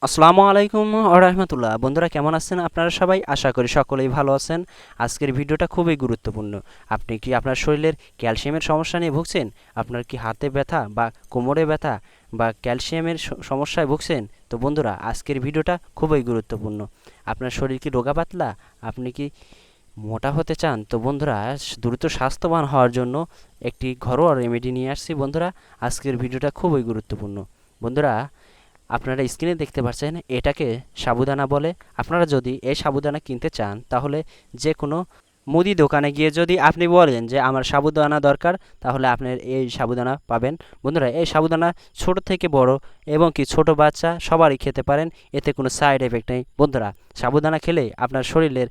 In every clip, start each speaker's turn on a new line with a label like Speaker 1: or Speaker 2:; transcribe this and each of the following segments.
Speaker 1: আসসালামু আলাইকুম রাহমাতুল্লাহ। বন্ধুরা কেমন আছেন আপনারা সবাই? আশা করি সকলেই ভালো আছেন। আজকের ভিডিওটা খুবই গুরুত্বপূর্ণ। আপনি কি আপনার শরীরের ক্যালসিয়ামের সমস্যা নিয়ে ভুগছেন? আপনার কি হাতে ব্যথা বা কোমরে ব্যথা বা ক্যালসিয়ামের সমস্যায় ভুগছেন? তো বন্ধুরা আজকের ভিডিওটা খুবই গুরুত্বপূর্ণ। আপনার শরীর কি রোগা পাতলা? আপনি কি মোটা হতে চান? তো বন্ধুরা দ্রুত স্বাস্থ্যবান হওয়ার জন্য একটি ঘরোয়া রেমেডি নিয়ে আসছি। বন্ধুরা আজকের ভিডিওটা খুবই গুরুত্বপূর্ণ। বন্ধুরা আপনারা স্ক্রিনে দেখতে পাচ্ছেন এটাকে সাবুদানা বলে। আপনারা যদি এই সাবুদানা কিনতে চান তাহলে যে কোনো মুদি দোকানে গিয়ে যদি আপনি বলেন যে আমার সাবুদানা দরকার, তাহলে আপনার এই সাবুদানা পাবেন। বন্ধুরা এই সাবুদানা ছোট থেকে বড় এবং কি ছোট বাচ্চা সবারই খেতে পারেন, এতে কোনো সাইড এফেক্ট নেই। বন্ধুরা সাবুদানা খেলে আপনার শরীরের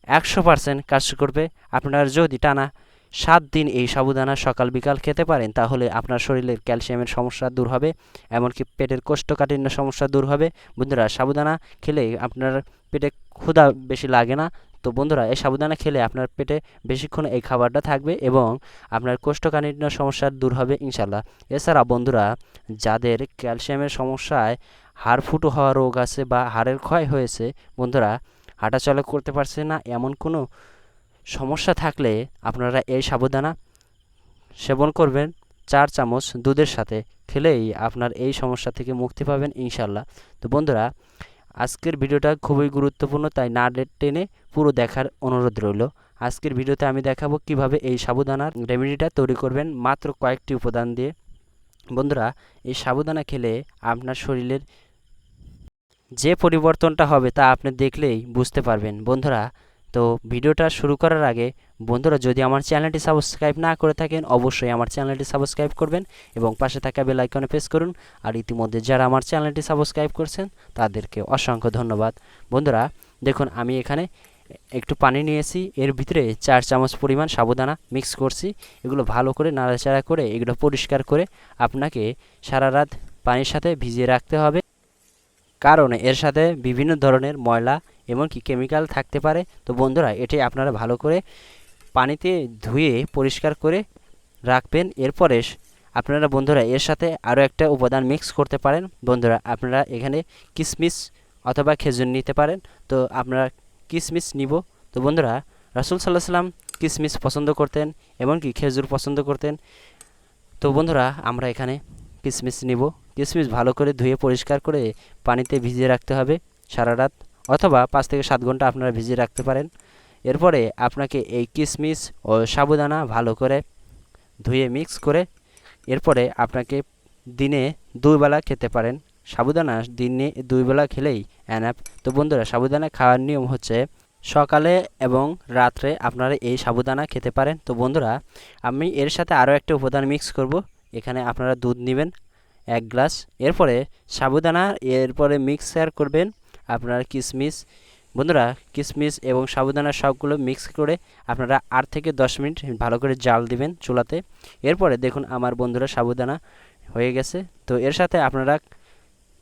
Speaker 1: 100% কাজ করবে। আপনার যদি টানা 7 দিন এই সাবুদানা সকাল বিকাল খেতে পারেন তাহলে আপনার শরীরের ক্যালসিয়ামের সমস্যা দূর হবে, এমনকি পেটের কোষ্ঠকাঠিন্য সমস্যা দূর হবে। বন্ধুরা সাবুদানা খেলে আপনার পেটে ক্ষুধা বেশি লাগে না। তো বন্ধুরা এই সাবুদানা খেলে আপনার পেটে বেশিক্ষণ এই খাবারটা থাকবে এবং আপনার কোষ্ঠকাঠিন্য সমস্যা দূর হবে ইনশাল্লাহ। এছাড়া বন্ধুরা যাদের ক্যালসিয়ামের সমস্যায় হাড় ফুটো হওয়া রোগ আছে বা হাড়ের ক্ষয় হয়েছে, বন্ধুরা হাঁটাচলা করতে পারছে না, এমন কোনো সমস্যা থাকলে আপনারা এই সাবুদানা সেবন করবেন 4 চামচ দুধের সাথে। খেলেই আপনার এই সমস্যা থেকে মুক্তি পাবেন ইনশাল্লাহ। তো বন্ধুরা আজকের ভিডিওটা খুবই গুরুত্বপূর্ণ, তাই না টেনে পুরো দেখার অনুরোধ রইল। আজকের ভিডিওতে আমি দেখাবো কিভাবে এই সাবুদানার রেমেডিটা তৈরি করবেন মাত্র কয়েকটি উপাদান দিয়ে। বন্ধুরা এই সাবুদানা খেলে আপনার শরীরের যে পরিবর্তনটা হবে তা আপনি দেখলেই বুঝতে পারবেন। বন্ধুরা তো ভিডিওটা শুরু করার আগে বন্ধুরা যদি আমার চ্যানেলটি সাবস্ক্রাইব না করে থাকেন অবশ্যই আমার চ্যানেলটি সাবস্ক্রাইব করবেন এবং পাশে থাকা বেল আইকনে প্রেস করুন। আর ইতিমধ্যে যারা আমার চ্যানেলটি সাবস্ক্রাইব করছেন তাদেরকে অসংখ্য ধন্যবাদ। বন্ধুরা দেখুন আমি এখানে একটু পানি নিয়েছি, এর ভিতরে 4 চামচ পরিমাণ সাবুদানা মিক্স করছি। এগুলো ভালো করে নাড়াচাড়া করে এগুলো পরিষ্কার করে আপনাকে সারা রাত পানির সাথে ভিজিয়ে রাখতে হবে, কারণ এর সাথে বিভিন্ন ধরনের ময়লা এমনকি কেমিক্যাল থাকতে পারে। তো বন্ধুরা এটি আপনারা ভালো করে পানিতে ধুয়ে পরিষ্কার করে রাখবেন। এরপরে আপনারা বন্ধুরা এর সাথে আরও একটা উপাদান মিক্স করতে পারেন। বন্ধুরা আপনারা এখানে কিশমিশ অথবা খেজুর নিতে পারেন। তো আপনারা কিশমিশ নিব। তো বন্ধুরা রাসূল সাল্লাল্লাহু আলাইহি সাল্লাম কিশমিশ পছন্দ করতেন এমনকি খেজুর পছন্দ করতেন। তো বন্ধুরা আমরা এখানে কিশমিশ নিব। কিশমিশ ভালো করে ধুয়ে পরিষ্কার করে পানিতে ভিজিয়ে রাখতে হবে সারা রাত, অথবা 5 থেকে 7 ঘন্টা আপনারা ভিজিয়ে রাখতে পারেন। এরপরে আপনাকে এই কিশমিশ ও সাবুদানা ভালো করে ধুয়ে মিক্স করে এরপরে আপনাকে দিনে 2 বেলা খেতে পারেন। সাবুদানা দিনে 2 বেলা খেলেই এনাফ। তো বন্ধুরা সাবুদানা খাওয়ার নিয়ম হচ্ছে সকালে এবং রাত্রে আপনারা এই সাবুদানা খেতে পারেন। তো বন্ধুরা আমি এর সাথে আরও একটা উপাদান মিক্স করব। এখানে আপনারা দুধ নেবেন 1 গ্লাস। এরপরে সাবুদানা এরপরে মিক্সার করবেন আপনারা কিশমিশ। বন্ধুরা কিশমিশ এবং সাবুদানা সবগুলো মিক্স করে আপনারা 8 থেকে 10 মিনিট ভালো করে জাল দিবেন চুলাতে। এরপরে দেখুন আমার বন্ধুরা সাবুদানা হয়ে গেছে। তো এর সাথে আপনারা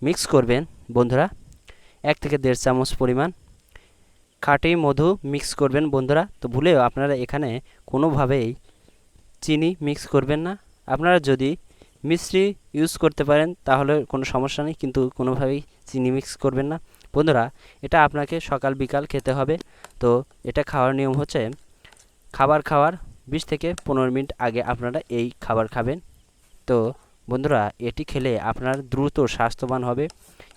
Speaker 1: মিক্স করবেন বন্ধুরা 1 থেকে 1.5 চামচ পরিমাণ খাঁটি মধু মিক্স করবেন বন্ধুরা। তো ভুলেও আপনারা এখানে কোনোভাবেই চিনি মিক্স করবেন না। আপনারা যদি মিশ্রি ইউজ করতে পারেন তাহলে কোনো সমস্যা নেই, কিন্তু কোনোভাবেই চিনি মিক্স করবেন না। বন্ধুরা এটা আপনাকে সকাল বিকাল খেতে হবে। তো এটা খাওয়ার নিয়ম হচ্ছে খাবার খাওয়ার 20 থেকে 15 মিনিট আগে আপনারা এই খাবার খাবেন। তো বন্ধুরা এটি খেলে আপনার দ্রুত স্বাস্থ্যবান হবে,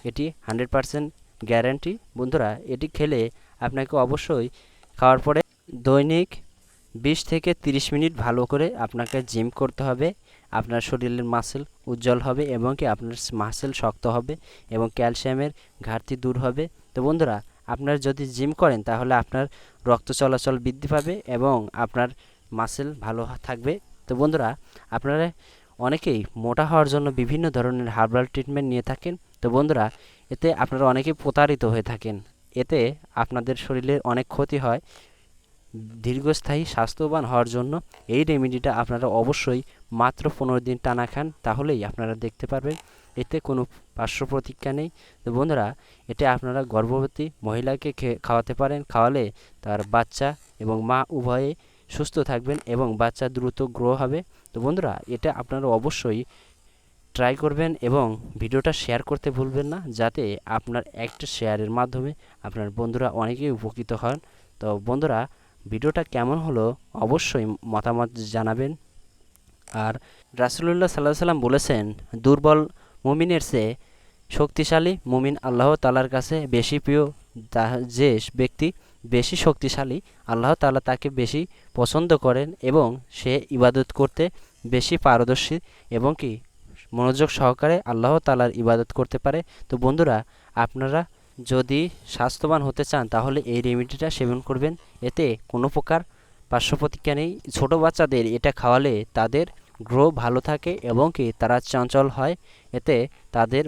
Speaker 1: এটি 100% গ্যারান্টি। বন্ধুরা এটি খেলে আপনাকে অবশ্যই খাওয়ার পরে দৈনিক 20 থেকে 30 মিনিট ভালো করে আপনাকে জিম করতে হবে। আপনার শরীরের মাসেল উজ্জ্বল হবে এবং কি আপনার মাসেল শক্ত হবে এবং ক্যালসিয়ামের ঘাটতি দূর হবে। তো বন্ধুরা আপনার যদি জিম করেন তাহলে আপনার রক্ত চলাচল বৃদ্ধি পাবে এবং আপনার মাসেল ভালো থাকবে। তো বন্ধুরা আপনারা অনেকেই মোটা হওয়ার জন্য বিভিন্ন ধরনের হার্বাল ট্রিটমেন্ট নিয়ে থাকেন। তো বন্ধুরা এতে আপনারা অনেকেই প্রতারিত হয়ে থাকেন, এতে আপনাদের শরীরের অনেক ক্ষতি হয়। দীর্ঘস্থায়ী স্বাস্থ্যবান হওয়ার জন্য এই রেমেডিটা আপনারা অবশ্যই মাত্র 15 দিন টানা খান, তাহলেই আপনারা দেখতে পারবেন এতে কোনো পার্শ্ব প্রতিক্রিয়া নেই। তো বন্ধুরা এটা আপনারা গর্ভবতী মহিলাকে খাওয়াতে পারেন, খাওয়ালে তার বাচ্চা এবং মা উভয়ে সুস্থ থাকবেন এবং বাচ্চা দ্রুত গ্রো হবে। তো বন্ধুরা এটা আপনারা অবশ্যই ট্রাই করবেন এবং ভিডিওটা শেয়ার করতে ভুলবেন না, যাতে আপনার একটা শেয়ারের মাধ্যমে আপনার বন্ধুরা অনেকেই উপকৃত হন। তো বন্ধুরা, ভিডিওটা কেমন হলো অবশ্যই মতামত জানাবেন। আর রাসূলুল্লাহ সাল্লাল্লাহু আলাইহি সাল্লাম বলেছেন, দুর্বল মুমিনের চেয়ে শক্তিশালী মুমিন আল্লাহ তাআলার কাছে বেশি প্রিয়। যে ব্যক্তি বেশি শক্তিশালী, আল্লাহ তাআলা তাকে বেশি পছন্দ করেন এবং সে ইবাদত করতে বেশি পারদর্শী এবং কি মনোযোগ সহকারে আল্লাহ তাআলার ইবাদত করতে পারে। তো বন্ধুরা, আপনারা যদি স্বাস্থ্যবান হতে চান তাহলে এই রেমেডিটা সেবন করবেন। এতে কোনো প্রকার পার্শ্ব প্রতিক্রিয়া নেই। ছোট বাচ্চাদের এটা খাওয়ালে তাদের গ্রো ভালো থাকে এবং কি তারা চঞ্চল হয়। এতে তাদের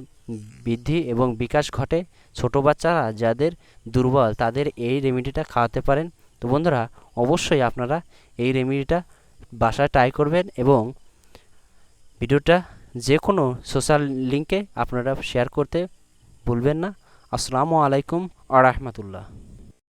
Speaker 1: বৃদ্ধি এবং বিকাশ ঘটে। ছোট বাচ্চারা যাদের দুর্বল তাদের এই রেমেডিটা খাওয়াতে পারেন। তো বন্ধুরা, অবশ্যই আপনারা এই রেমেডিটা বাসায় ট্রাই করবেন এবং ভিডিওটা যে কোনো সোশ্যাল লিঙ্কে আপনারা শেয়ার করতে ভুলবেন না। আসসালামু আলাইকুম ওয়া রাহমাতুল্লাহ।